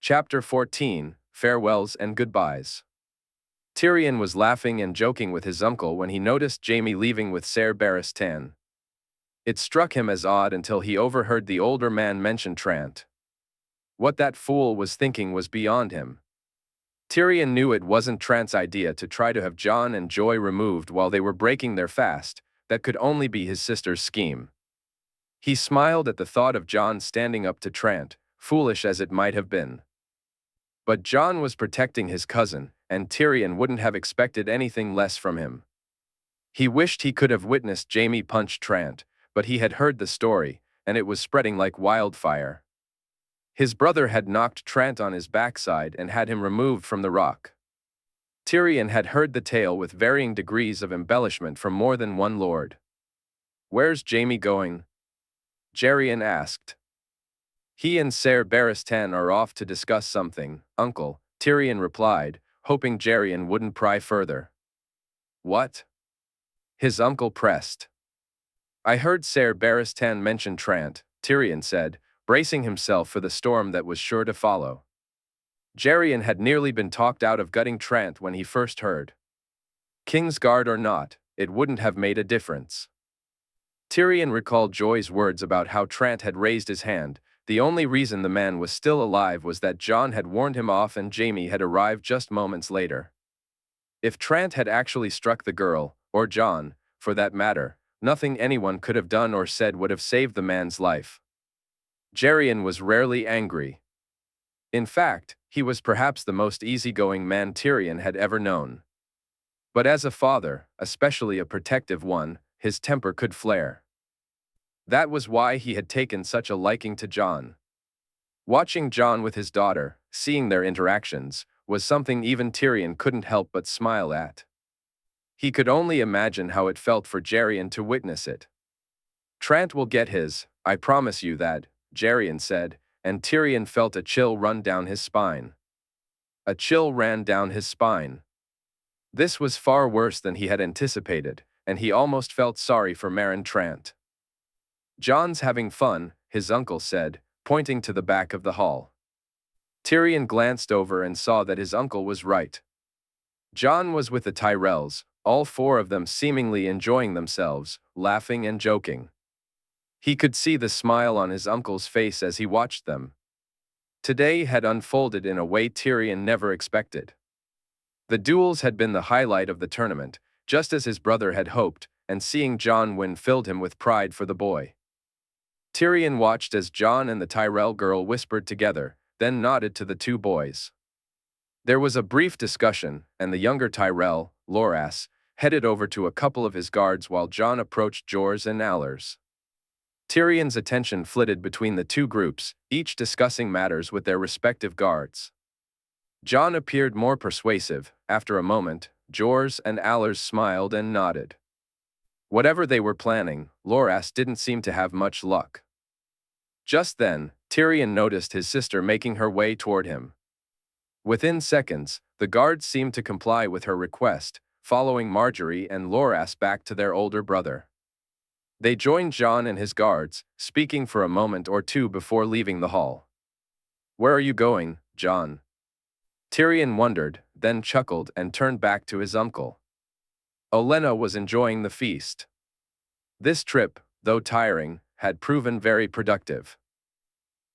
Chapter 14, Farewells and Goodbyes. Tyrion was laughing and joking with his uncle when he noticed Jaime leaving with Ser Barristan. It struck him as odd until he overheard the older man mention Trant. What that fool was thinking was beyond him. Tyrion knew it wasn't Trant's idea to try to have Jon and Joy removed while they were breaking their fast. That could only be his sister's scheme. He smiled at the thought of Jon standing up to Trant, foolish as it might have been. But Jon was protecting his cousin, and Tyrion wouldn't have expected anything less from him. He wished he could have witnessed Jaime punch Trant, but he had heard the story, and it was spreading like wildfire. His brother had knocked Trant on his backside and had him removed from the rock. Tyrion had heard the tale with varying degrees of embellishment from more than one lord. "Where's Jaime going?" Jerian asked. "He and Ser Barristan are off to discuss something, uncle," Tyrion replied, hoping Jerian wouldn't pry further. "What?" his uncle pressed. "I heard Ser Barristan mention Trant," Tyrion said, bracing himself for the storm that was sure to follow. Jerian had nearly been talked out of gutting Trant when he first heard. Kingsguard or not, it wouldn't have made a difference. Tyrion recalled Joy's words about how Trant had raised his hand. The only reason the man was still alive was that Jon had warned him off and Jaime had arrived just moments later. If Trant had actually struck the girl, or Jon, for that matter, nothing anyone could have done or said would have saved the man's life. Jerian was rarely angry. In fact, he was perhaps the most easygoing man Tyrion had ever known. But as a father, especially a protective one, his temper could flare. That was why he had taken such a liking to Jon. Watching Jon with his daughter, seeing their interactions, was something even Tyrion couldn't help but smile at. He could only imagine how it felt for Jerian to witness it. "Trant will get his, I promise you that," Jerian said, and Tyrion felt a chill run down his spine. A chill ran down his spine. This was far worse than he had anticipated, and he almost felt sorry for Meryn Trant. "Jon's having fun," his uncle said, pointing to the back of the hall. Tyrion glanced over and saw that his uncle was right. Jon was with the Tyrells, all four of them seemingly enjoying themselves, laughing and joking. He could see the smile on his uncle's face as he watched them. Today had unfolded in a way Tyrion never expected. The duels had been the highlight of the tournament, just as his brother had hoped, and seeing Jon win filled him with pride for the boy. Tyrion watched as Jon and the Tyrell girl whispered together, then nodded to the two boys. There was a brief discussion, and the younger Tyrell, Loras, headed over to a couple of his guards while Jon approached Jors and Allers. Tyrion's attention flitted between the two groups, each discussing matters with their respective guards. Jon appeared more persuasive. After a moment, Jors and Allers smiled and nodded. Whatever they were planning, Loras didn't seem to have much luck. Just then, Tyrion noticed his sister making her way toward him. Within seconds, the guards seemed to comply with her request, following Marjorie and Loras back to their older brother. They joined Jon and his guards, speaking for a moment or two before leaving the hall. "Where are you going, Jon?" Tyrion wondered, then chuckled and turned back to his uncle. Olenna was enjoying the feast. This trip, though tiring, had proven very productive.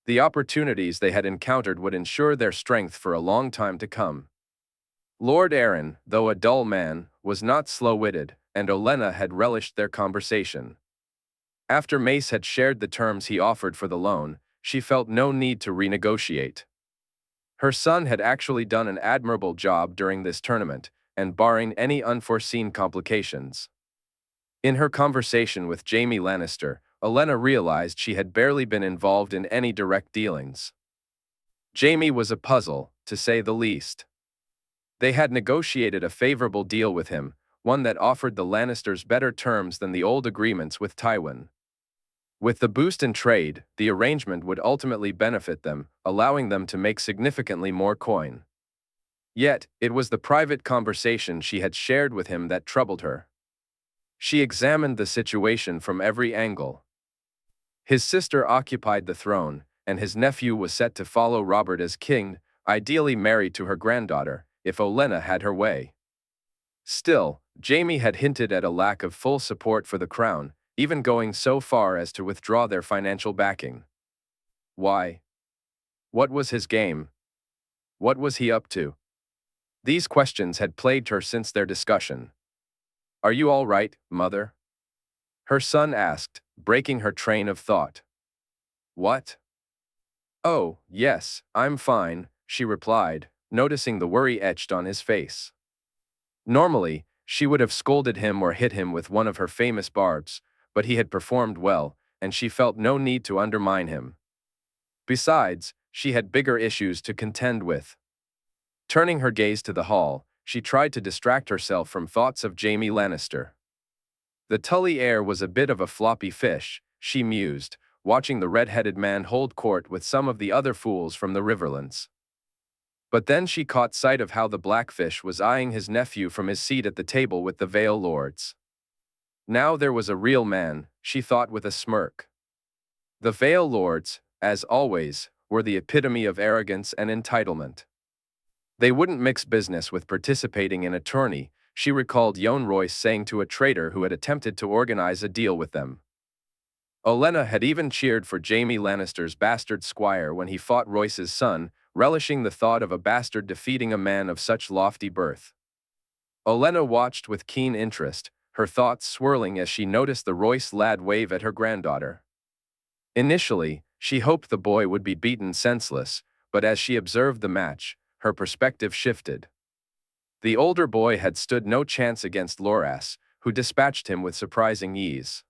The opportunities they had encountered would ensure their strength for a long time to come. Lord Arryn, though a dull man, was not slow-witted, and Olenna had relished their conversation. After Mace had shared the terms he offered for the loan, she felt no need to renegotiate. Her son had actually done an admirable job during this tournament, and barring any unforeseen complications. In her conversation with Jaime Lannister, Olenna realized she had barely been involved in any direct dealings. Jaime was a puzzle, to say the least. They had negotiated a favorable deal with him, one that offered the Lannisters better terms than the old agreements with Tywin. With the boost in trade, the arrangement would ultimately benefit them, allowing them to make significantly more coin. Yet, it was the private conversation she had shared with him that troubled her. She examined the situation from every angle. His sister occupied the throne, and his nephew was set to follow Robert as king, ideally married to her granddaughter, if Olenna had her way. Still, Jaime had hinted at a lack of full support for the crown, even going so far as to withdraw their financial backing. Why? What was his game? What was he up to? These questions had plagued her since their discussion. "Are you all right, mother?" her son asked, breaking her train of thought. "What?" "Oh, yes, I'm fine," she replied, noticing the worry etched on his face. Normally, she would have scolded him or hit him with one of her famous barbs, but he had performed well, and she felt no need to undermine him. Besides, she had bigger issues to contend with. Turning her gaze to the hall, she tried to distract herself from thoughts of Jaime Lannister. The Tully heir was a bit of a floppy fish, she mused, watching the red-headed man hold court with some of the other fools from the Riverlands. But then she caught sight of how the Blackfish was eyeing his nephew from his seat at the table with the Vale Lords. Now there was a real man, she thought with a smirk. The Vale Lords, as always, were the epitome of arrogance and entitlement. They wouldn't mix business with participating in a tourney, she recalled Jon Royce saying to a traitor who had attempted to organize a deal with them. Olenna had even cheered for Jaime Lannister's bastard squire when he fought Royce's son, relishing the thought of a bastard defeating a man of such lofty birth. Olenna watched with keen interest, her thoughts swirling as she noticed the Royce lad wave at her granddaughter. Initially, she hoped the boy would be beaten senseless, but as she observed the match, her perspective shifted. The older boy had stood no chance against Loras, who dispatched him with surprising ease.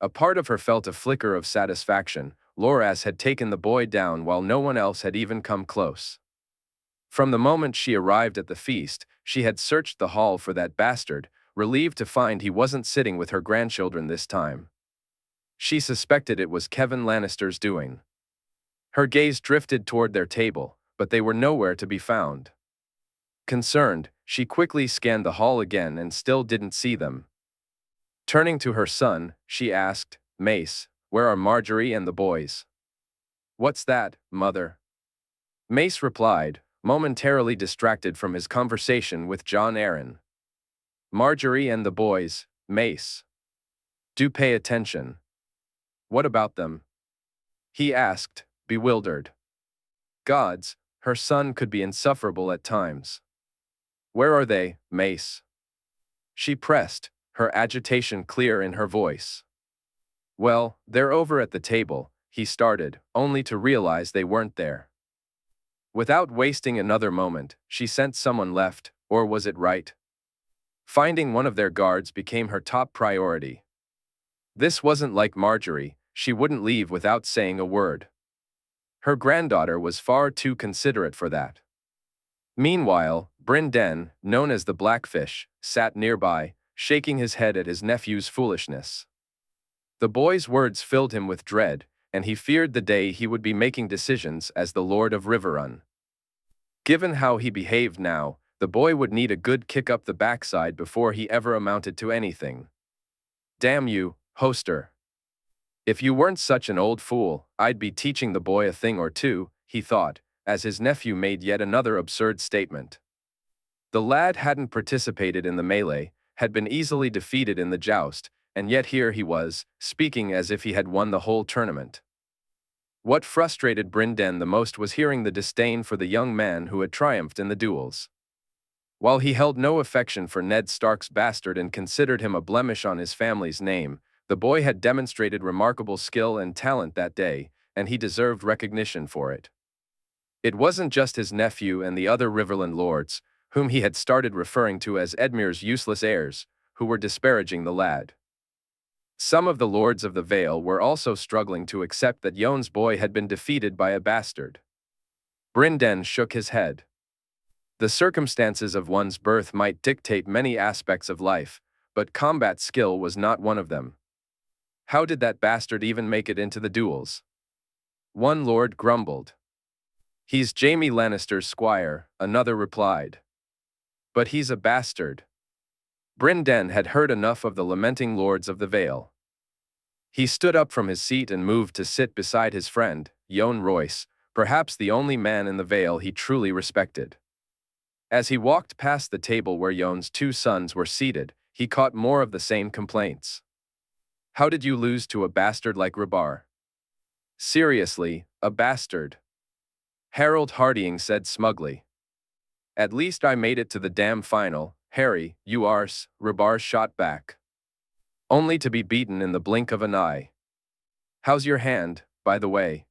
A part of her felt a flicker of satisfaction. Loras had taken the boy down while no one else had even come close. From the moment she arrived at the feast, she had searched the hall for that bastard, relieved to find he wasn't sitting with her grandchildren this time. She suspected it was Kevan Lannister's doing. Her gaze drifted toward their table, but they were nowhere to be found. Concerned, she quickly scanned the hall again and still didn't see them. Turning to her son, she asked, "Mace, where are Marjorie and the boys?" "What's that, mother?" Mace replied, momentarily distracted from his conversation with Jon Arryn. "Marjorie and the boys, Mace. Do pay attention." "What about them?" he asked, bewildered. Gods, her son could be insufferable at times. "Where are they, Mace?" she pressed, her agitation clear in her voice. "Well, they're over at the table," he started, only to realize they weren't there. Without wasting another moment, she sent someone left, or was it right? Finding one of their guards became her top priority. This wasn't like Marjorie, she wouldn't leave without saying a word. Her granddaughter was far too considerate for that. Meanwhile, Bryn Den, known as the Blackfish, sat nearby, shaking his head at his nephew's foolishness. The boy's words filled him with dread, and he feared the day he would be making decisions as the Lord of Riverrun. Given how he behaved now, the boy would need a good kick up the backside before he ever amounted to anything. "Damn you, Hoster. If you weren't such an old fool, I'd be teaching the boy a thing or two," he thought, as his nephew made yet another absurd statement. The lad hadn't participated in the melee, had been easily defeated in the joust, and yet here he was, speaking as if he had won the whole tournament. What frustrated Bryn Den the most was hearing the disdain for the young man who had triumphed in the duels. While he held no affection for Ned Stark's bastard and considered him a blemish on his family's name, the boy had demonstrated remarkable skill and talent that day, and he deserved recognition for it. It wasn't just his nephew and the other Riverland lords, whom he had started referring to as Edmure's useless heirs, who were disparaging the lad. Some of the lords of the Vale were also struggling to accept that Jon's boy had been defeated by a bastard. Bryn Den shook his head. The circumstances of one's birth might dictate many aspects of life, but combat skill was not one of them. How did that bastard even make it into the duels? One lord grumbled. "He's Jaime Lannister's squire," another replied. "But he's a bastard." Bryn Den had heard enough of the lamenting lords of the Vale. He stood up from his seat and moved to sit beside his friend, Jon Royce, perhaps the only man in the Vale he truly respected. As he walked past the table where Jon's two sons were seated, he caught more of the same complaints. How did you lose to a bastard like Rebar? Seriously, a bastard. Harold Hardying said smugly. At least I made it to the damn final, Harry, you arse, Rebar shot back. Only to be beaten in the blink of an eye. How's your hand, by the way?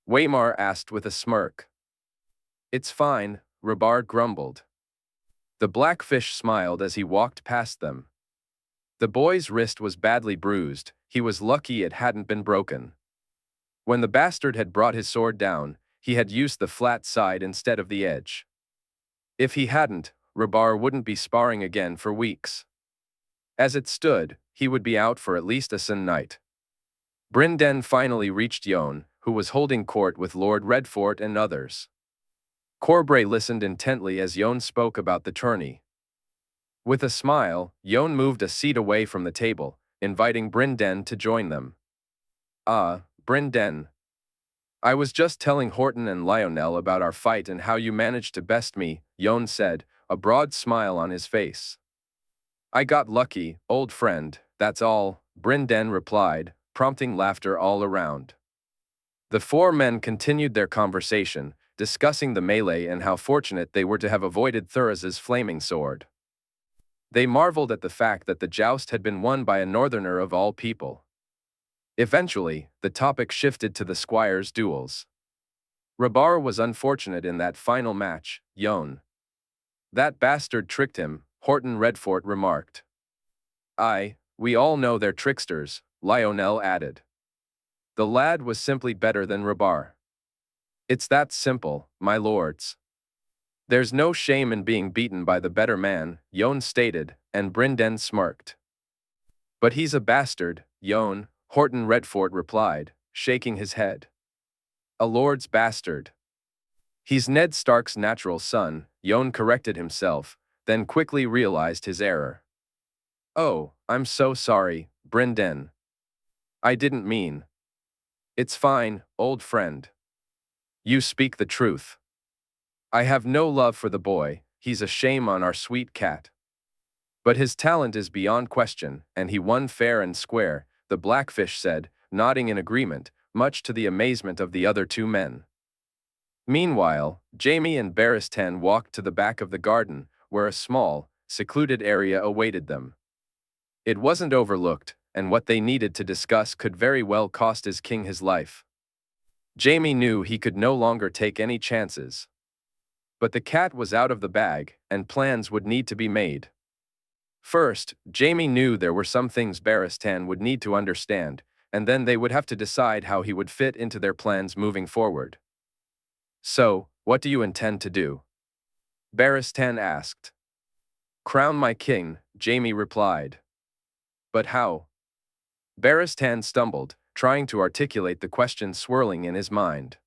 Waymar asked with a smirk. It's fine, Rebar grumbled. The Blackfish smiled as he walked past them. The boy's wrist was badly bruised, he was lucky it hadn't been broken. When the bastard had brought his sword down, he had used the flat side instead of the edge. If he hadn't, Rebar wouldn't be sparring again for weeks. As it stood, he would be out for at least a night. Brynden finally reached Jon, who was holding court with Lord Redfort and others. Corbray listened intently as Jon spoke about the tourney. With a smile, Jon moved a seat away from the table, inviting Brynden to join them. Brynden. I was just telling Horton and Lionel about our fight and how you managed to best me, Jon said, a broad smile on his face. I got lucky, old friend, that's all, Brynden replied, prompting laughter all around. The four men continued their conversation, discussing the melee and how fortunate they were to have avoided Thuris's flaming sword. They marveled at the fact that the joust had been won by a northerner of all people. Eventually, the topic shifted to the squires' duels. Rebar was unfortunate in that final match, Jon. That bastard tricked him, Horton Redfort remarked. Aye, we all know they're tricksters, Lionel added. The lad was simply better than Rebar. It's that simple, my lords. There's no shame in being beaten by the better man, Jon stated, and Brynden smirked. But he's a bastard, Jon, Horton Redfort replied, shaking his head. A lord's bastard. He's Ned Stark's natural son, Jon corrected himself, then quickly realized his error. Oh, I'm so sorry, Brynden. I didn't mean. It's fine, old friend. You speak the truth. I have no love for the boy, he's a shame on our sweet cat. But his talent is beyond question, and he won fair and square, the Blackfish said, nodding in agreement, much to the amazement of the other two men. Meanwhile, Jaime and Barristan walked to the back of the garden, where a small, secluded area awaited them. It wasn't overlooked, and what they needed to discuss could very well cost his king his life. Jaime knew he could no longer take any chances. But the cat was out of the bag, and plans would need to be made. First, Jaime knew there were some things Barristan would need to understand, and then they would have to decide how he would fit into their plans moving forward. So, what do you intend to do? Barristan asked. Crown my king, Jaime replied. But how? Barristan stumbled, trying to articulate the question swirling in his mind.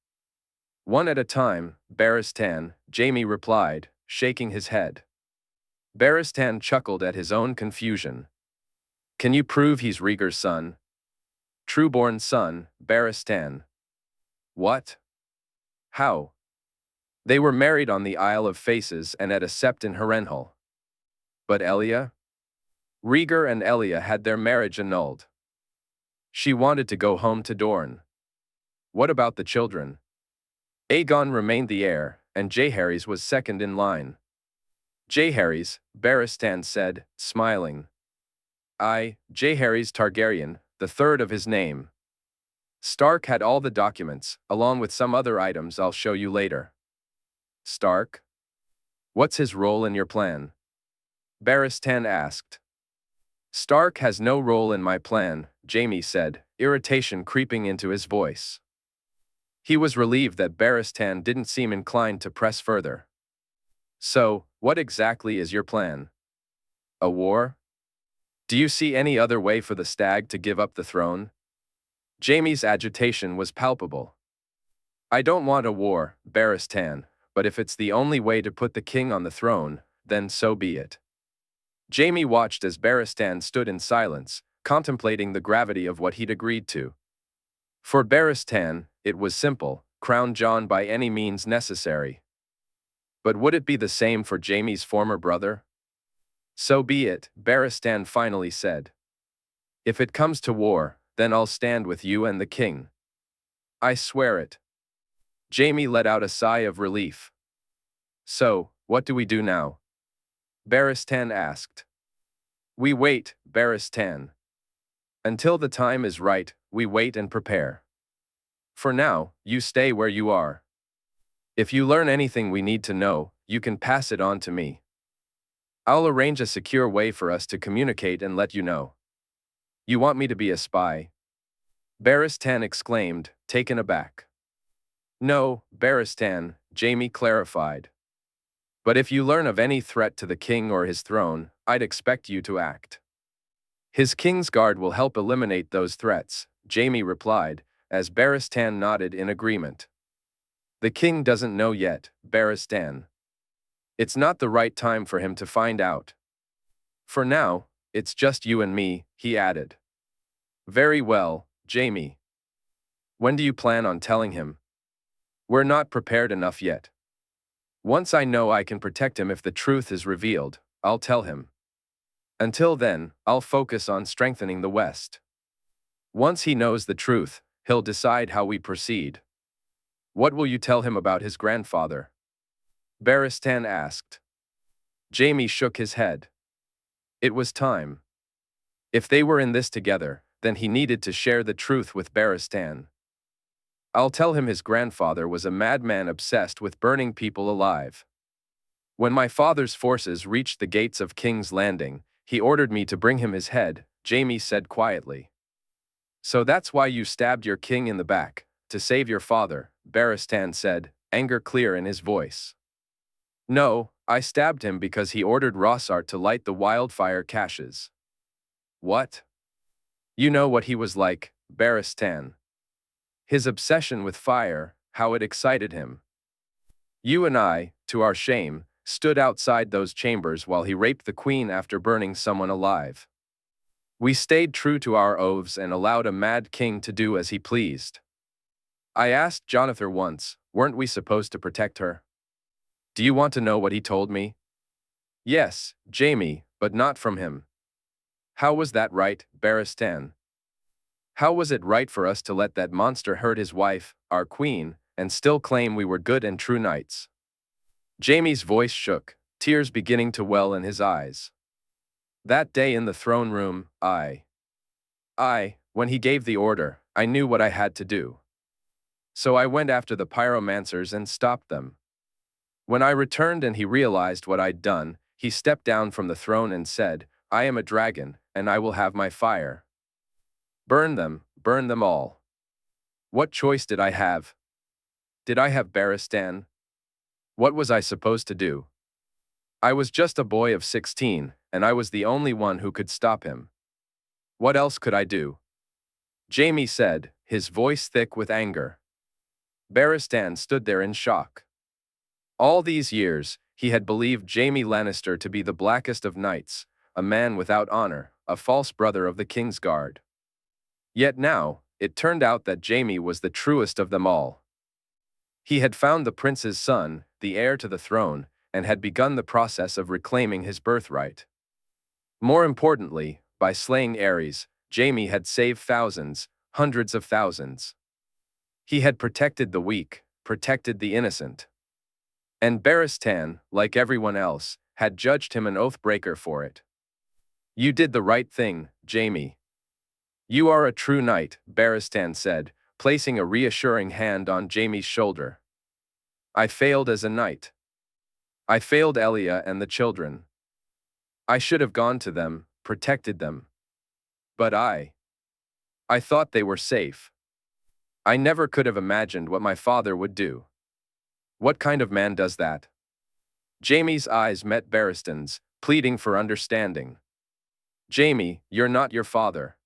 One at a time, Barristan, Jaime replied, shaking his head. Barristan chuckled at his own confusion. Can you prove he's Rhaegar's son? Trueborn son, Barristan. What? How? They were married on the Isle of Faces and at a sept in Harrenhal. But Elia? Rhaegar and Elia had their marriage annulled. She wanted to go home to Dorne. What about the children? Aegon remained the heir, and Jaehaerys was second in line. Jaehaerys, Barristan said, smiling. Aye, Jaehaerys Targaryen, the third of his name. Stark had all the documents, along with some other items I'll show you later. Stark? What's his role in your plan? Barristan asked. Stark has no role in my plan, Jaime said, irritation creeping into his voice. He was relieved that Barristan didn't seem inclined to press further. So, what exactly is your plan? A war? Do you see any other way for the stag to give up the throne? Jaime's agitation was palpable. I don't want a war, Barristan, but if it's the only way to put the king on the throne, then so be it. Jaime watched as Barristan stood in silence, contemplating the gravity of what he'd agreed to. For Barristan, it was simple: crown Jon by any means necessary. But would it be the same for Jaime's former brother? So be it, Barristan finally said. If it comes to war, then I'll stand with you and the king. I swear it. Jaime let out a sigh of relief. So, what do we do now? Barristan asked. We wait, Barristan. Until the time is right, we wait and prepare. For now, you stay where you are. If you learn anything we need to know, you can pass it on to me. I'll arrange a secure way for us to communicate and let you know. You want me to be a spy? Barristan exclaimed, taken aback. No, Barristan, Jaime clarified. But if you learn of any threat to the king or his throne, I'd expect you to act. His king's guard will help eliminate those threats, Jaime replied, as Barristan nodded in agreement. The king doesn't know yet, Barristan. It's not the right time for him to find out. For now, it's just you and me, he added. Very well, Jaime. When do you plan on telling him? We're not prepared enough yet. Once I know I can protect him if the truth is revealed, I'll tell him. Until then, I'll focus on strengthening the West. Once he knows the truth, he'll decide how we proceed. What will you tell him about his grandfather? Barristan asked. Jaime shook his head. It was time. If they were in this together, then he needed to share the truth with Barristan. I'll tell him his grandfather was a madman obsessed with burning people alive. When my father's forces reached the gates of King's Landing, he ordered me to bring him his head, Jaime said quietly. So that's why you stabbed your king in the back, to save your father, Barristan said, anger clear in his voice. No, I stabbed him because he ordered Rossart to light the wildfire caches. What? You know what he was like, Barristan. His obsession with fire, how it excited him. You and I, to our shame, stood outside those chambers while he raped the queen after burning someone alive. We stayed true to our oaths and allowed a mad king to do as he pleased. I asked Jonathan once, weren't we supposed to protect her? Do you want to know what he told me? Yes, Jaime, but not from him. How was that right, Barristan? How was it right for us to let that monster hurt his wife, our queen, and still claim we were good and true knights? Jaime's voice shook, tears beginning to well in his eyes. That day in the throne room, when he gave the order, I knew what I had to do. So I went after the pyromancers and stopped them. When I returned and he realized what I'd done, he stepped down from the throne and said, I am a dragon, and I will have my fire. Burn them all. What choice did I have? Did I have Barristan? What was I supposed to do? I was just a boy of 16, and I was the only one who could stop him. What else could I do? Jaime said, his voice thick with anger. Barristan stood there in shock. All these years, he had believed Jaime Lannister to be the blackest of knights, a man without honor, a false brother of the King's Guard. Yet now, it turned out that Jaime was the truest of them all. He had found the prince's son, the heir to the throne, and had begun the process of reclaiming his birthright. More importantly, by slaying Aerys, Jaime had saved thousands, hundreds of thousands. He had protected the weak, protected the innocent. And Barristan, like everyone else, had judged him an oath-breaker for it. You did the right thing, Jaime. You are a true knight, Barristan said, placing a reassuring hand on Jaime's shoulder. I failed as a knight. I failed Elia and the children. I should have gone to them, protected them. But I thought they were safe. I never could have imagined what my father would do. What kind of man does that? Jaime's eyes met Barristan's, pleading for understanding. Jaime, you're not your father.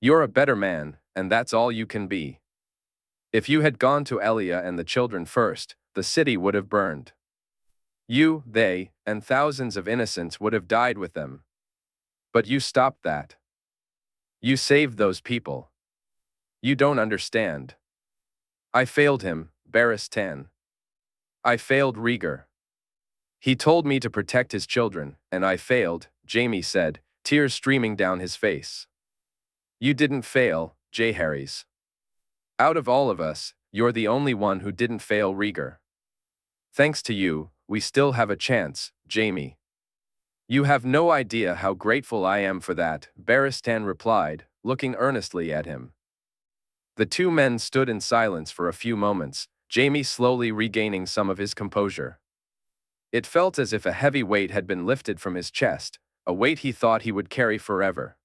You're a better man, and that's all you can be. If you had gone to Elia and the children first, the city would have burned. You, they, and thousands of innocents would have died with them. But you stopped that. You saved those people. You don't understand. I failed him, Barristan. I failed Rhaegar. He told me to protect his children, and I failed, Jaime said, tears streaming down his face. You didn't fail, Jaehaerys. Out of all of us, you're the only one who didn't fail Rhaegar. Thanks to you, we still have a chance, Jaime. You have no idea how grateful I am for that, Barristan replied, looking earnestly at him. The two men stood in silence for a few moments, Jaime slowly regaining some of his composure. It felt as if a heavy weight had been lifted from his chest, a weight he thought he would carry forever.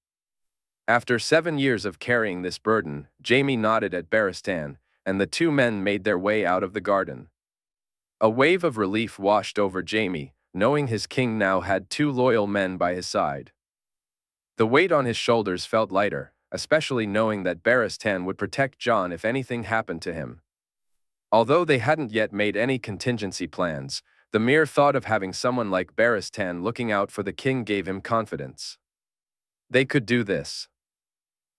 After 7 years of carrying this burden, Jaime nodded at Barristan, and the two men made their way out of the garden. A wave of relief washed over Jaime, knowing his king now had two loyal men by his side. The weight on his shoulders felt lighter, especially knowing that Barristan would protect Jon if anything happened to him. Although they hadn't yet made any contingency plans, the mere thought of having someone like Barristan looking out for the king gave him confidence. They could do this.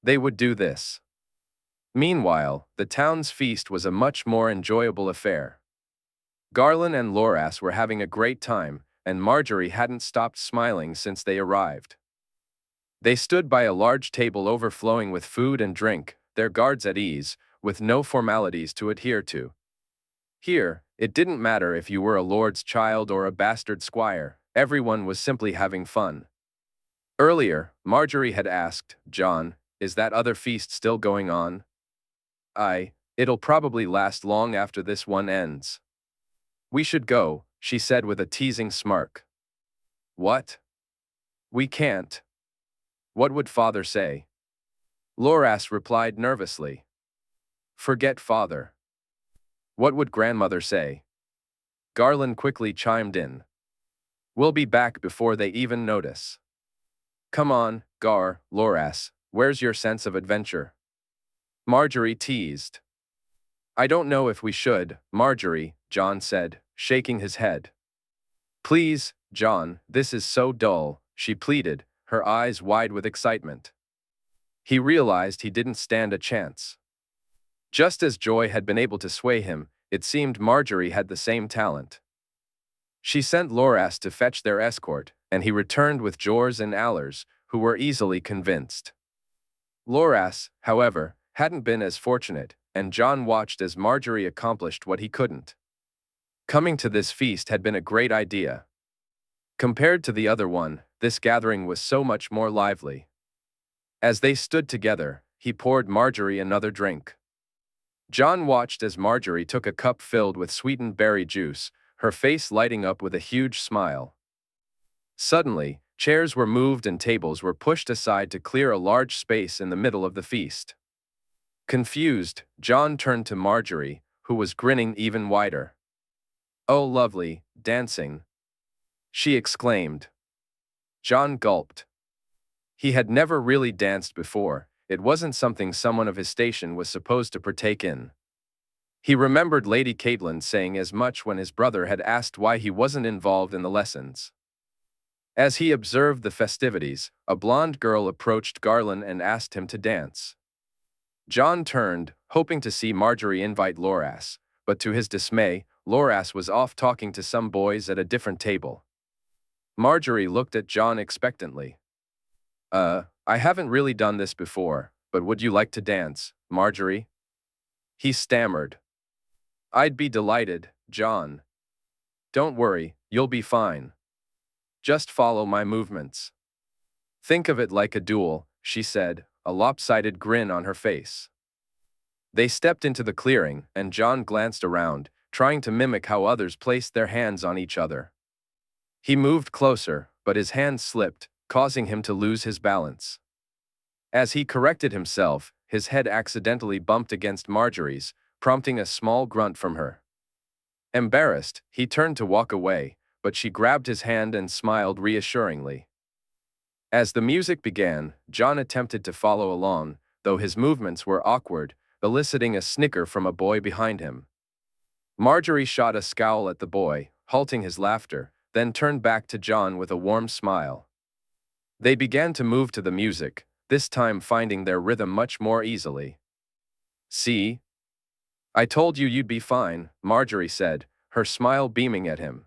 They would do this. Meanwhile, the town's feast was a much more enjoyable affair. Garland and Loras were having a great time, and Margaery hadn't stopped smiling since they arrived. They stood by a large table overflowing with food and drink, their guards at ease, with no formalities to adhere to. Here, it didn't matter if you were a lord's child or a bastard squire, everyone was simply having fun. Earlier, Margaery had asked, Jon, is that other feast still going on? It'll probably last long after this one ends. We should go, she said with a teasing smirk. What? We can't. What would father say? Loras replied nervously. Forget father. What would grandmother say? Garland quickly chimed in. We'll be back before they even notice. Come on, Loras, where's your sense of adventure? Margaery teased. I don't know if we should, Margaery, Jon said, shaking his head. Please, Jon, this is so dull, she pleaded, her eyes wide with excitement. He realized he didn't stand a chance. Just as joy had been able to sway him, it seemed Margaery had the same talent. She sent Loras to fetch their escort, and he returned with Jors and Allers, who were easily convinced. Loras, however, hadn't been as fortunate, and Jon watched as Margaery accomplished what he couldn't. Coming to this feast had been a great idea. Compared to the other one, this gathering was so much more lively. As they stood together, he poured Margaery another drink. Jon watched as Margaery took a cup filled with sweetened berry juice, her face lighting up with a huge smile. Suddenly, chairs were moved and tables were pushed aside to clear a large space in the middle of the feast. Confused, Jon turned to Margaery, who was grinning even wider. Oh lovely, dancing, she exclaimed. Jon gulped. He had never really danced before, it wasn't something someone of his station was supposed to partake in. He remembered Lady Catelyn saying as much when his brother had asked why he wasn't involved in the lessons. As he observed the festivities, a blonde girl approached Garland and asked him to dance. Jon turned, hoping to see Margaery invite Loras, but to his dismay, Loras was off talking to some boys at a different table. Margaery looked at Jon expectantly. I haven't really done this before, but would you like to dance, Margaery? He stammered. I'd be delighted, Jon. Don't worry, you'll be fine. Just follow my movements. Think of it like a duel, she said, a lopsided grin on her face. They stepped into the clearing, and Jon glanced around, trying to mimic how others placed their hands on each other. He moved closer, but his hand slipped, causing him to lose his balance. As he corrected himself, his head accidentally bumped against Margaery's, prompting a small grunt from her. Embarrassed, he turned to walk away, but she grabbed his hand and smiled reassuringly. As the music began, Jon attempted to follow along, though his movements were awkward, eliciting a snicker from a boy behind him. Margaery shot a scowl at the boy, halting his laughter, then turned back to Jon with a warm smile. They began to move to the music, this time finding their rhythm much more easily. "See? I told you you'd be fine," Marjorie said, her smile beaming at him.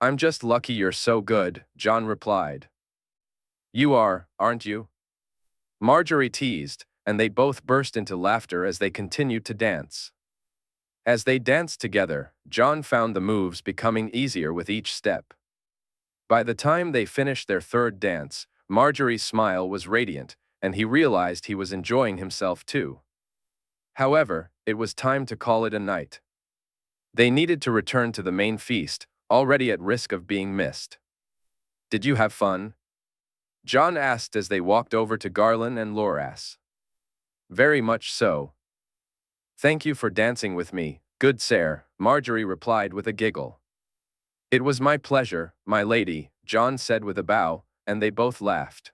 "I'm just lucky you're so good," Jon replied. "You are, aren't you?" Marjorie teased, and they both burst into laughter as they continued to dance. As they danced together, Jon found the moves becoming easier with each step. By the time they finished their third dance, Marjorie's smile was radiant, and he realized he was enjoying himself too. However, it was time to call it a night. They needed to return to the main feast, already at risk of being missed. "Did you have fun?" Jon asked as they walked over to Garland and Loras. "Very much so. Thank you for dancing with me, good sir," Marjorie replied with a giggle. "It was my pleasure, my lady," Jon said with a bow, and they both laughed.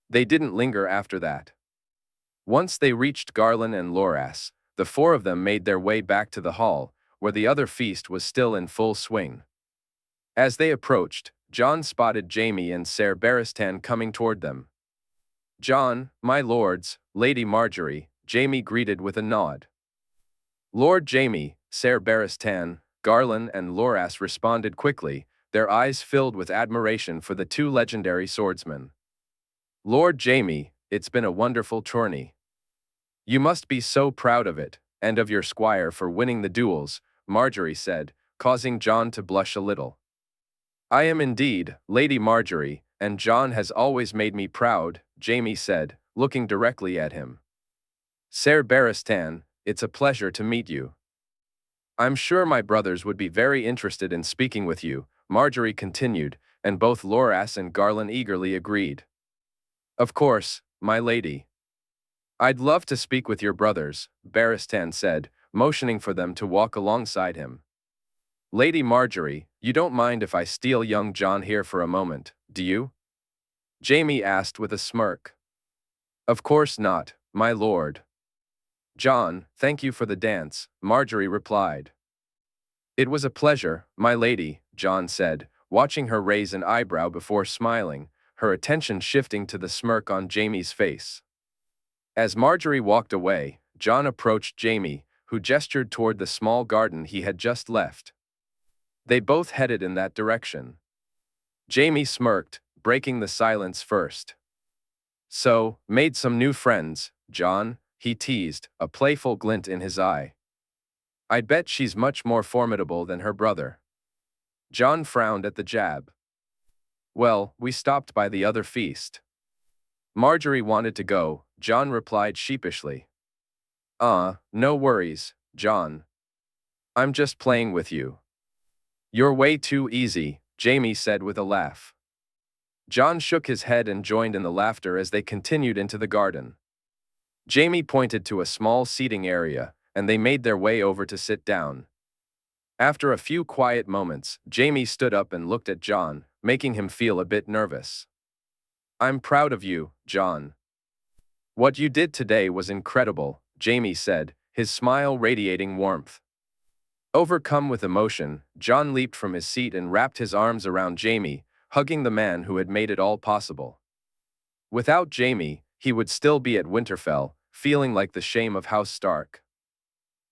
They didn't linger after that. Once they reached Garland and Loras, the four of them made their way back to the hall, where the other feast was still in full swing. As they approached, Jon spotted Jaime and Ser Barristan coming toward them. "Jon, my lords, Lady Marjorie," Jaime greeted with a nod. "Lord Jaime, Ser Barristan," Garland and Loras responded quickly, their eyes filled with admiration for the two legendary swordsmen. "Lord Jaime, it's been a wonderful tourney. You must be so proud of it, and of your squire for winning the duels," Marjorie said, causing Jon to blush a little. "I am indeed, Lady Marjorie, and Jon has always made me proud," Jaime said, looking directly at him. "Ser Barristan, it's a pleasure to meet you. I'm sure my brothers would be very interested in speaking with you," Marjorie continued, and both Loras and Garland eagerly agreed. "Of course, my lady. I'd love to speak with your brothers," Barristan said, motioning for them to walk alongside him. "Lady Marjorie, you don't mind if I steal young Jon here for a moment, do you?" Jaime asked with a smirk. "Of course not, my lord." "Jon, thank you for the dance," Marjorie replied. "It was a pleasure, my lady," Jon said, watching her raise an eyebrow before smiling, her attention shifting to the smirk on Jaime's face. As Marjorie walked away, Jon approached Jaime, who gestured toward the small garden he had just left. They both headed in that direction. Jaime smirked, breaking the silence first. "So, made some new friends, Jon?" he teased, a playful glint in his eye. "I'd bet she's much more formidable than her brother." Jon frowned at the jab. "Well, we stopped by the other feast." Marjorie wanted to go, Jon replied sheepishly. No worries, Jon. I'm just playing with you." "You're way too easy," Jaime said with a laugh. Jon shook his head and joined in the laughter as they continued into the garden. Jaime pointed to a small seating area, and they made their way over to sit down. After a few quiet moments, Jaime stood up and looked at Jon, making him feel a bit nervous. "I'm proud of you, Jon. What you did today was incredible," Jaime said, his smile radiating warmth. Overcome with emotion, Jon leaped from his seat and wrapped his arms around Jaime, hugging the man who had made it all possible. Without Jaime, he would still be at Winterfell, feeling like the shame of House Stark.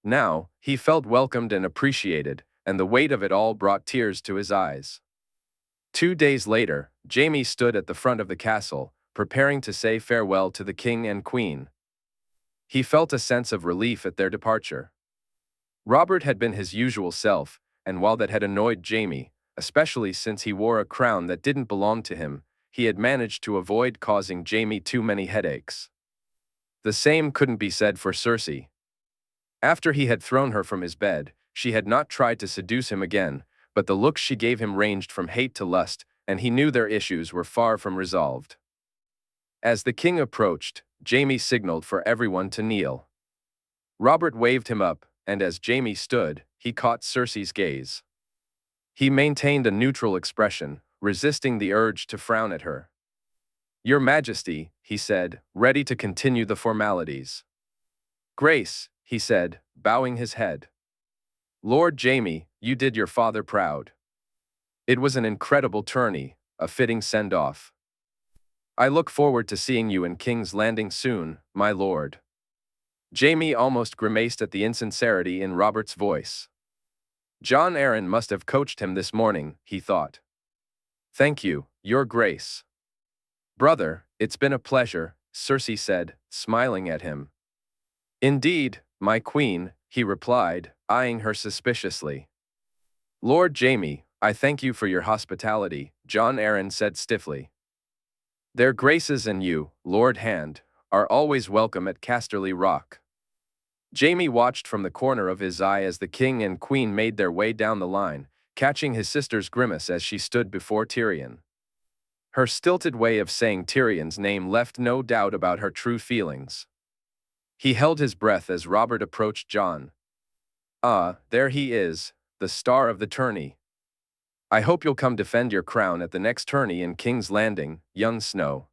Now, he felt welcomed and appreciated, and the weight of it all brought tears to his eyes. 2 days later, Jaime stood at the front of the castle, preparing to say farewell to the king and queen. He felt a sense of relief at their departure. Robert had been his usual self, and while that had annoyed Jaime, especially since he wore a crown that didn't belong to him, he had managed to avoid causing Jaime too many headaches. The same couldn't be said for Cersei. After he had thrown her from his bed, she had not tried to seduce him again, but the looks she gave him ranged from hate to lust, and he knew their issues were far from resolved. As the king approached, Jaime signaled for everyone to kneel. Robert waved him up, and as Jaime stood, he caught Cersei's gaze. He maintained a neutral expression, resisting the urge to frown at her. "Your Majesty," he said, ready to continue the formalities. "Grace," he said, bowing his head. "Lord Jaime, you did your father proud. It was an incredible tourney, a fitting send-off." I look forward to seeing you in King's Landing soon, my lord. Jaime almost grimaced at the insincerity in Robert's voice. Jon Arryn must have coached him this morning, he thought. Thank you, Your Grace. Brother, it's been a pleasure, Cersei said, smiling at him. Indeed, my queen, he replied, eyeing her suspiciously. Lord Jaime, I thank you for your hospitality, Jon Arryn said stiffly. Their graces and you, Lord Hand, are always welcome at Casterly Rock. Jaime watched from the corner of his eye as the king and queen made their way down the line, catching his sister's grimace as she stood before Tyrion. Her stilted way of saying Tyrion's name left no doubt about her true feelings. He held his breath as Robert approached Jon. Ah, there he is, the star of the tourney. I hope you'll come defend your crown at the next tourney in King's Landing, young Snow.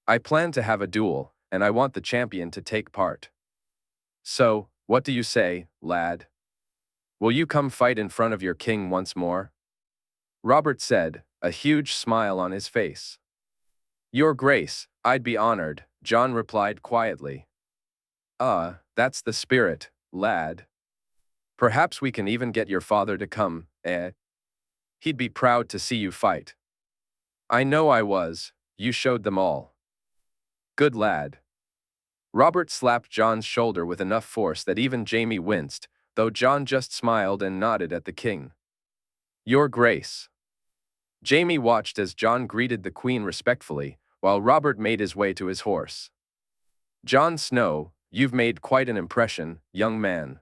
I plan to have a duel, and I want the champion to take part. So, what do you say, lad? Will you come fight in front of your king once more? Robert said, a huge smile on his face. Your Grace, I'd be honored, Jon replied quietly. That's the spirit, lad. Perhaps we can even get your father to come, eh? He'd be proud to see you fight. I know I was, you showed them all. Good lad. Robert slapped Jon's shoulder with enough force that even Jaime winced, though Jon just smiled and nodded at the king. Your Grace. Jaime watched as Jon greeted the queen respectfully, while Robert made his way to his horse. Jon Snow, you've made quite an impression, young man.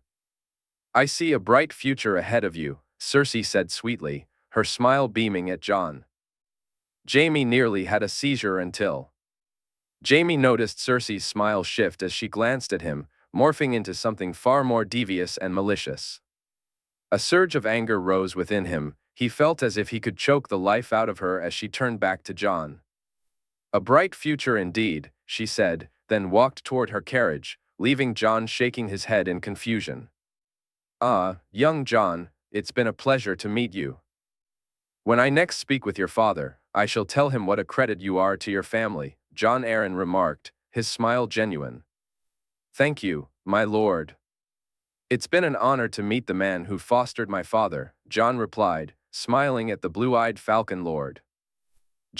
I see a bright future ahead of you, Cersei said sweetly, her smile beaming at Jon. Jaime nearly had a seizure until Jaime noticed Cersei's smile shift as she glanced at him, morphing into something far more devious and malicious. A surge of anger rose within him. He felt as if he could choke the life out of her as she turned back to Jon. A bright future indeed, she said, then walked toward her carriage, leaving Jon shaking his head in confusion. Young Jon, it's been a pleasure to meet you. When I next speak with your father, I shall tell him what a credit you are to your family, Jon Arryn remarked, his smile genuine. Thank you, my lord. It's been an honor to meet the man who fostered my father, Jon replied, smiling at the blue-eyed falcon lord.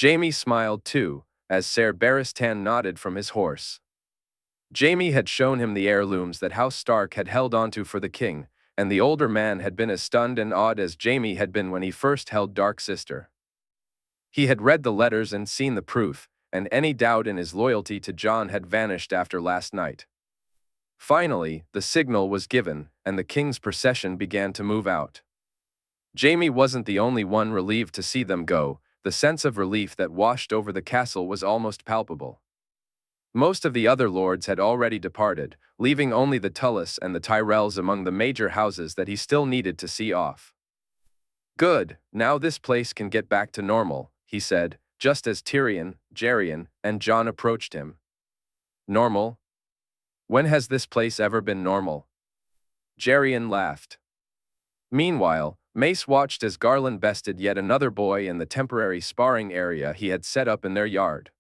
Jaime smiled too, as Ser Barristan nodded from his horse. Jaime had shown him the heirlooms that House Stark had held onto for the king, and the older man had been as stunned and awed as Jaime had been when he first held Dark Sister. He had read the letters and seen the proof, and any doubt in his loyalty to Jon had vanished after last night. Finally, the signal was given, and the king's procession began to move out. Jaime wasn't the only one relieved to see them go. The sense of relief that washed over the castle was almost palpable. Most of the other lords had already departed, leaving only the Tullys and the Tyrells among the major houses that he still needed to see off. Good, now this place can get back to normal, he said, just as Tyrion, Jaerion, and Jon approached him. Normal? When has this place ever been normal? Jaerion laughed. Meanwhile, Mace watched as Garland bested yet another boy in the temporary sparring area he had set up in their yard.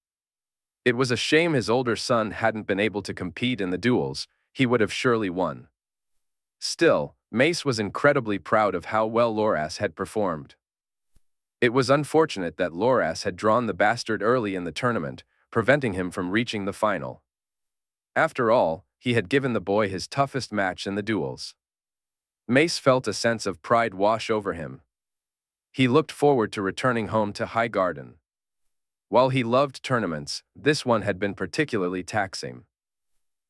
It was a shame his older son hadn't been able to compete in the duels. He would have surely won. Still, Mace was incredibly proud of how well Loras had performed. It was unfortunate that Loras had drawn the bastard early in the tournament, preventing him from reaching the final. After all, he had given the boy his toughest match in the duels. Mace felt a sense of pride wash over him. He looked forward to returning home to Highgarden. While he loved tournaments, this one had been particularly taxing.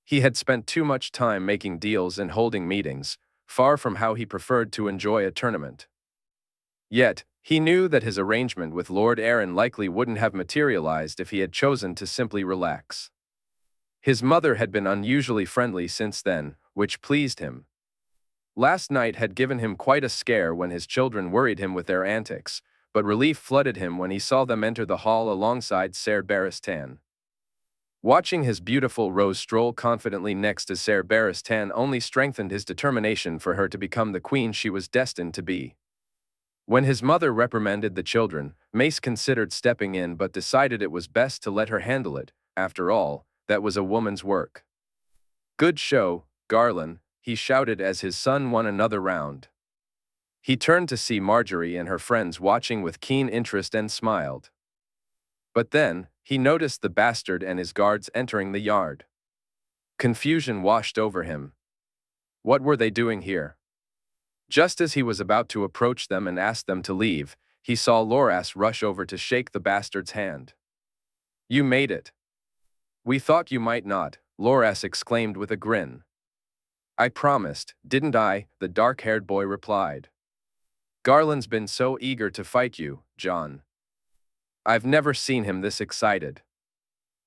He had spent too much time making deals and holding meetings, far from how he preferred to enjoy a tournament. Yet, he knew that his arrangement with Lord Arryn likely wouldn't have materialized if he had chosen to simply relax. His mother had been unusually friendly since then, which pleased him. Last night had given him quite a scare when his children worried him with their antics, but relief flooded him when he saw them enter the hall alongside Ser Barristan. Watching his beautiful Rose stroll confidently next to Ser Barristan only strengthened his determination for her to become the queen she was destined to be. When his mother reprimanded the children, Mace considered stepping in but decided it was best to let her handle it. After all, that was a woman's work. "Good show, Garland," he shouted as his son won another round. He turned to see Marjorie and her friends watching with keen interest and smiled. But then, he noticed the bastard and his guards entering the yard. Confusion washed over him. What were they doing here? Just as he was about to approach them and ask them to leave, he saw Loras rush over to shake the bastard's hand. "You made it." "We thought you might not," Loras exclaimed with a grin. "I promised, didn't I?" the dark-haired boy replied. "Garland's been so eager to fight you, Jon. I've never seen him this excited."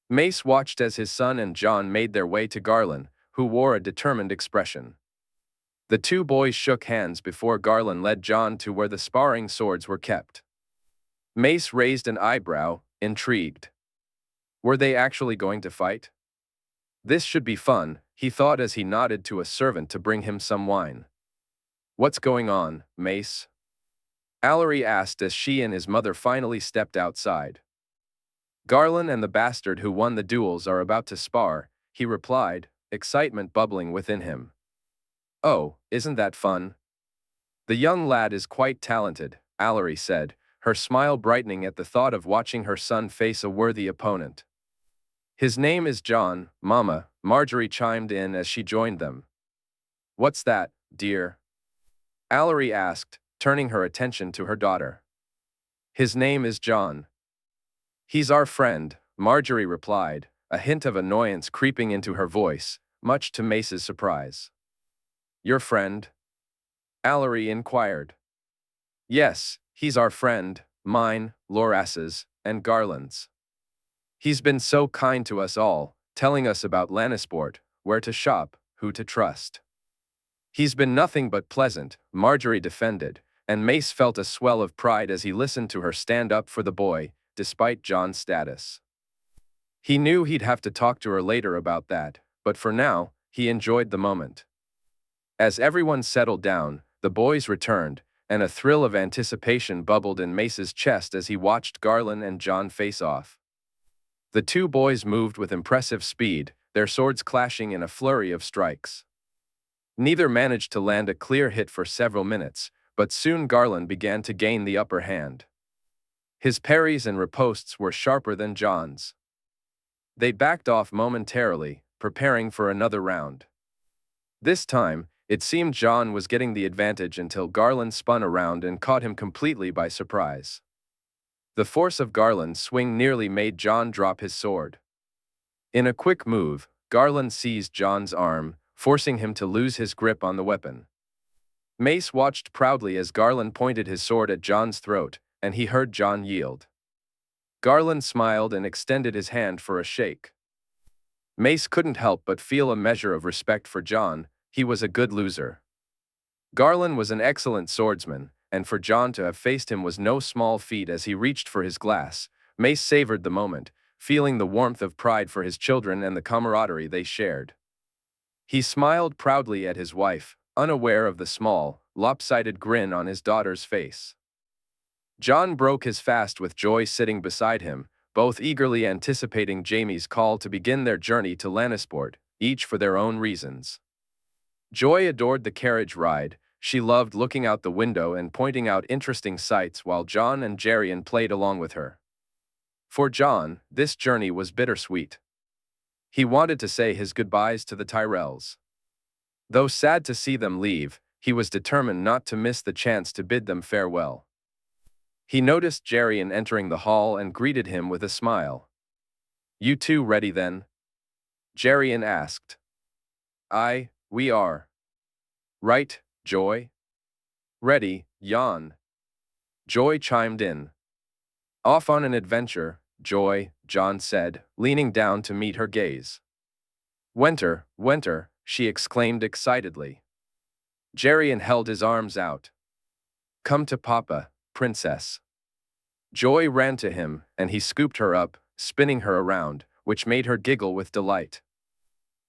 Mace watched as his son and Jon made their way to Garland, who wore a determined expression. The two boys shook hands before Garland led Jon to where the sparring swords were kept. Mace raised an eyebrow, intrigued. Were they actually going to fight? This should be fun, he thought as he nodded to a servant to bring him some wine. "What's going on, Mace?" Allery asked as she and his mother finally stepped outside. "Garland and the bastard who won the duels are about to spar," he replied, excitement bubbling within him. "Oh, isn't that fun?" "The young lad is quite talented," Allery said, her smile brightening at the thought of watching her son face a worthy opponent. "His name is Jon, Mama," Marjorie chimed in as she joined them. "What's that, dear?" Allery asked, turning her attention to her daughter. "His name is Jon." "He's our friend," Marjorie replied, a hint of annoyance creeping into her voice, much to Mace's surprise. "Your friend?" Allery inquired. "Yes, he's our friend, mine, Loras's, and Garland's. He's been so kind to us all, telling us about Lannisport, where to shop, who to trust. He's been nothing but pleasant," Marjorie defended, and Mace felt a swell of pride as he listened to her stand up for the boy, despite Jon's status. He knew he'd have to talk to her later about that, but for now, he enjoyed the moment. As everyone settled down, the boys returned, and a thrill of anticipation bubbled in Mace's chest as he watched Garland and Jon face off. The two boys moved with impressive speed, their swords clashing in a flurry of strikes. Neither managed to land a clear hit for several minutes, but soon Garland began to gain the upper hand. His parries and ripostes were sharper than Jon's. They backed off momentarily, preparing for another round. This time, it seemed Jon was getting the advantage until Garland spun around and caught him completely by surprise. The force of Garland's swing nearly made Jon drop his sword. In a quick move, Garland seized Jon's arm, forcing him to lose his grip on the weapon. Mace watched proudly as Garland pointed his sword at Jon's throat, and he heard Jon yield. Garland smiled and extended his hand for a shake. Mace couldn't help but feel a measure of respect for Jon. He was a good loser. Garland was an excellent swordsman, and for Jon to have faced him was no small feat. As he reached for his glass, Mace savored the moment, feeling the warmth of pride for his children and the camaraderie they shared. He smiled proudly at his wife, unaware of the small, lopsided grin on his daughter's face. Jon broke his fast with Joy sitting beside him, both eagerly anticipating Jaime's call to begin their journey to Lannisport, each for their own reasons. Joy adored the carriage ride. She loved looking out the window and pointing out interesting sights while Jon and Jerian played along with her. For Jon, this journey was bittersweet. He wanted to say his goodbyes to the Tyrells. Though sad to see them leave, he was determined not to miss the chance to bid them farewell. He noticed Jerian entering the hall and greeted him with a smile. "You two ready then?" Jerian asked. "Aye, we are." "Right, Joy?" "Ready, Jon." Joy chimed in. "Off on an adventure, Joy," Jon said, leaning down to meet her gaze. "Winter, winter," she exclaimed excitedly. Jerian held his arms out. "Come to Papa, Princess." Joy ran to him, and he scooped her up, spinning her around, which made her giggle with delight.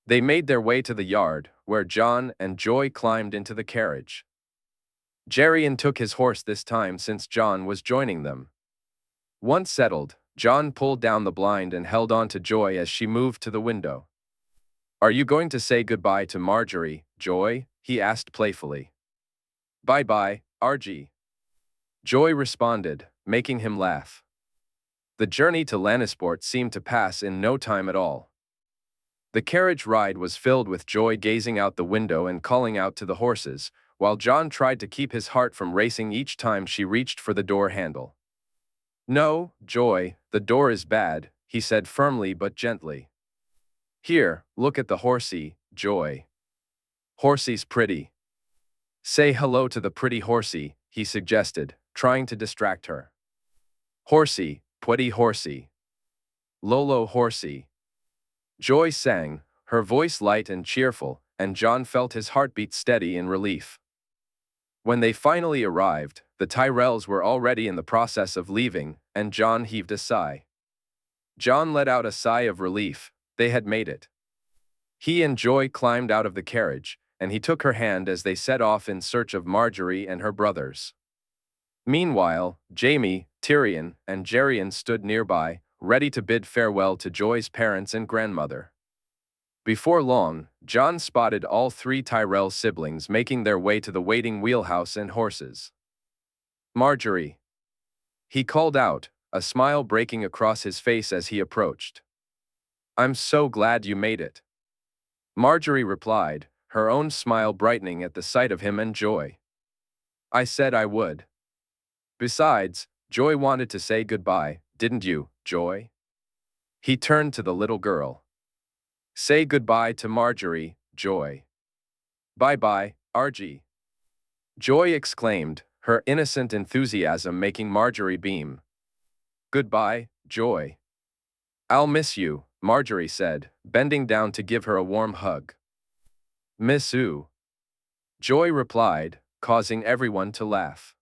They made their way to the yard, where Jon and Joy climbed into the carriage. Jaime took his horse this time since Jon was joining them. Once settled, Jon pulled down the blind and held on to Joy as she moved to the window. "Are you going to say goodbye to Marjorie, Joy?" he asked playfully. "Bye-bye, RG." Joy responded, making him laugh. The journey to Lannisport seemed to pass in no time at all. The carriage ride was filled with Joy gazing out the window and calling out to the horses, while Jon tried to keep his heart from racing each time she reached for the door handle. "No, Joy, the door is bad," he said firmly but gently. "Here, look at the horsey, Joy. Horsey's pretty. Say hello to the pretty horsey," he suggested, trying to distract her. "Horsey, pretty horsey. Lolo horsey." Joy sang, her voice light and cheerful, and Jon felt his heartbeat steady in relief. When they finally arrived, the Tyrells were already in the process of leaving, and Jon heaved a sigh. Jon let out a sigh of relief. They had made it. He and Joy climbed out of the carriage, and he took her hand as they set off in search of Marjorie and her brothers. Meanwhile, Jaime, Tyrion, and Geryon stood nearby, ready to bid farewell to Joy's parents and grandmother. Before long, Jon spotted all three Tyrell siblings making their way to the waiting wheelhouse and horses. "Marjorie," he called out, a smile breaking across his face as he approached. "I'm so glad you made it." Marjorie replied, her own smile brightening at the sight of him and Joy. "I said I would. Besides, Joy wanted to say goodbye, didn't you, Joy?" He turned to the little girl. "Say goodbye to Marjorie, Joy." "Bye-bye, RG." Joy exclaimed, her innocent enthusiasm making Marjorie beam. "Goodbye, Joy." "I'll miss you," Marjorie said, bending down to give her a warm hug. "Miss you," Joy replied, causing everyone to laugh.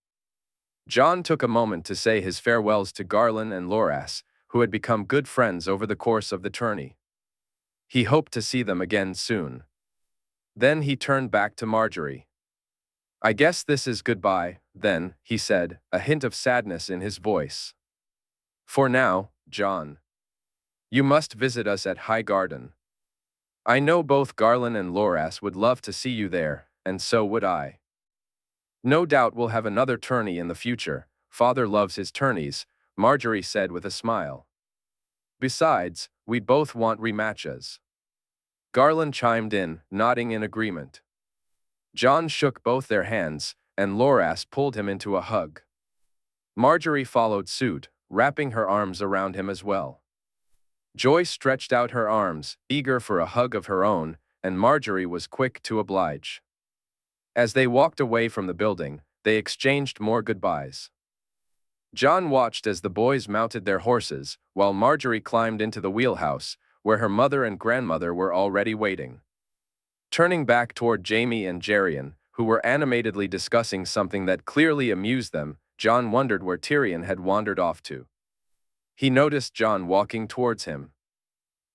Jon took a moment to say his farewells to Garland and Loras, who had become good friends over the course of the tourney. He hoped to see them again soon. Then he turned back to Marjorie. "I guess this is goodbye, then," he said, a hint of sadness in his voice. "For now, Jon. You must visit us at High Garden. I know both Garland and Loras would love to see you there, and so would I. No doubt we'll have another tourney in the future. Father loves his tourneys," Marjorie said with a smile. "Besides, we both want rematches." Garland chimed in, nodding in agreement. Jon shook both their hands, and Loras pulled him into a hug. Marjorie followed suit, wrapping her arms around him as well. Joy stretched out her arms, eager for a hug of her own, and Marjorie was quick to oblige. As they walked away from the building, they exchanged more goodbyes. Jon watched as the boys mounted their horses, while Marjorie climbed into the wheelhouse, where her mother and grandmother were already waiting. Turning back toward Jaime and Geryon, who were animatedly discussing something that clearly amused them, Jon wondered where Tyrion had wandered off to. He noticed Jon walking towards him.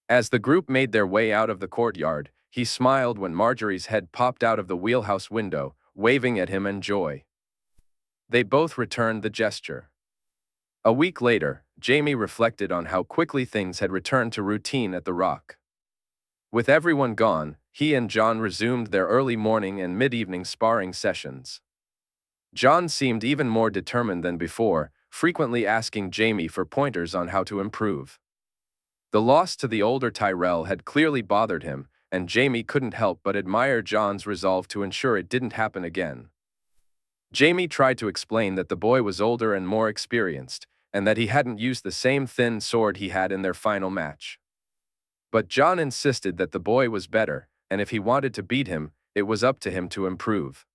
As the group made their way out of the courtyard, he smiled when Marjorie's head popped out of the wheelhouse window, waving at him and Joy. They both returned the gesture. A week later, Jaime reflected on how quickly things had returned to routine at the Rock. With everyone gone, he and Jon resumed their early morning and mid-evening sparring sessions. Jon seemed even more determined than before, frequently asking Jaime for pointers on how to improve. The loss to the older Tyrell had clearly bothered him, and Jaime couldn't help but admire Jon's resolve to ensure it didn't happen again. Jaime tried to explain that the boy was older and more experienced, and that he hadn't used the same thin sword he had in their final match. But Jon insisted that the boy was better, and if he wanted to beat him, it was up to him to improve.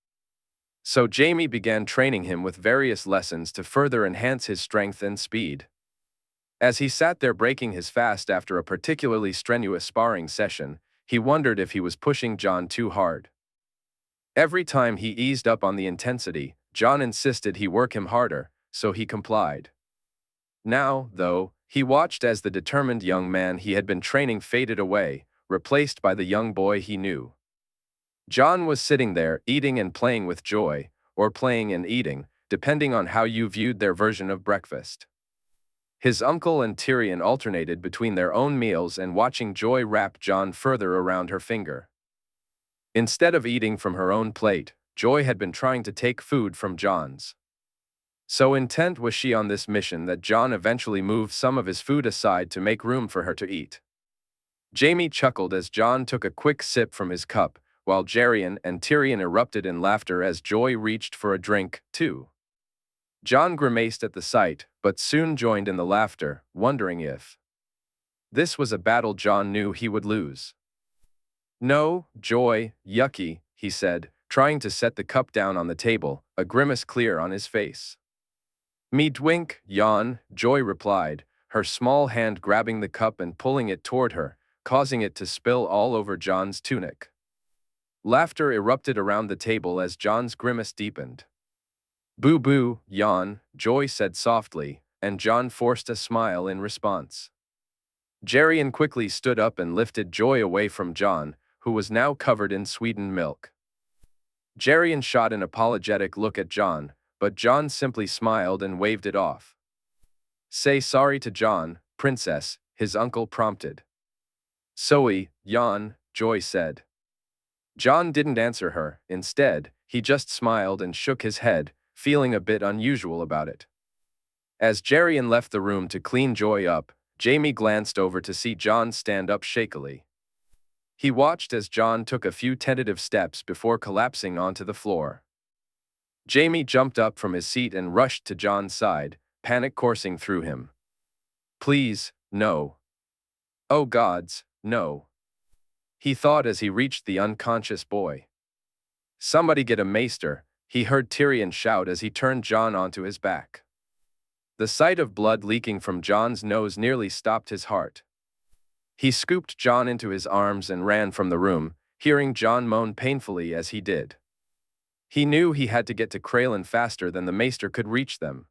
So Jaime began training him with various lessons to further enhance his strength and speed. As he sat there breaking his fast after a particularly strenuous sparring session, he wondered if he was pushing Jon too hard. Every time he eased up on the intensity, Jon insisted he work him harder, so he complied. Now, though, he watched as the determined young man he had been training faded away, replaced by the young boy he knew. Jon was sitting there, eating and playing with Joy, or playing and eating, depending on how you viewed their version of breakfast. His uncle and Tyrion alternated between their own meals and watching Joy wrap Jon further around her finger. Instead of eating from her own plate, Joy had been trying to take food from Jon's. So intent was she on this mission that Jon eventually moved some of his food aside to make room for her to eat. Jaime chuckled as Jon took a quick sip from his cup, while Jairion and Tyrion erupted in laughter as Joy reached for a drink, too. Jon grimaced at the sight, but soon joined in the laughter, wondering if this was a battle Jon knew he would lose. "No, Joy, yucky," he said, trying to set the cup down on the table, a grimace clear on his face. "Me dwink, Jon," Joy replied, her small hand grabbing the cup and pulling it toward her, causing it to spill all over Jon's tunic. Laughter erupted around the table as Jon's grimace deepened. "Boo-boo, Jon," Joy said softly, and Jon forced a smile in response. Jairion quickly stood up and lifted Joy away from Jon, who was now covered in sweetened milk. Jairion shot an apologetic look at Jon, but Jon simply smiled and waved it off. "Say sorry to Jon, princess," his uncle prompted. "Sorry, Jon," Joy said. Jon didn't answer her. Instead, he just smiled and shook his head, feeling a bit unusual about it. As Jairion left the room to clean Joy up, Jaime glanced over to see Jon stand up shakily. He watched as Jon took a few tentative steps before collapsing onto the floor. Jaime jumped up from his seat and rushed to Jon's side, panic coursing through him. "Please, no. Oh gods, no," he thought as he reached the unconscious boy. "Somebody get a maester," he heard Tyrion shout as he turned Jon onto his back. The sight of blood leaking from Jon's nose nearly stopped his heart. He scooped Jon into his arms and ran from the room, hearing Jon moan painfully as he did. He knew he had to get to Crelin faster than the maester could reach them.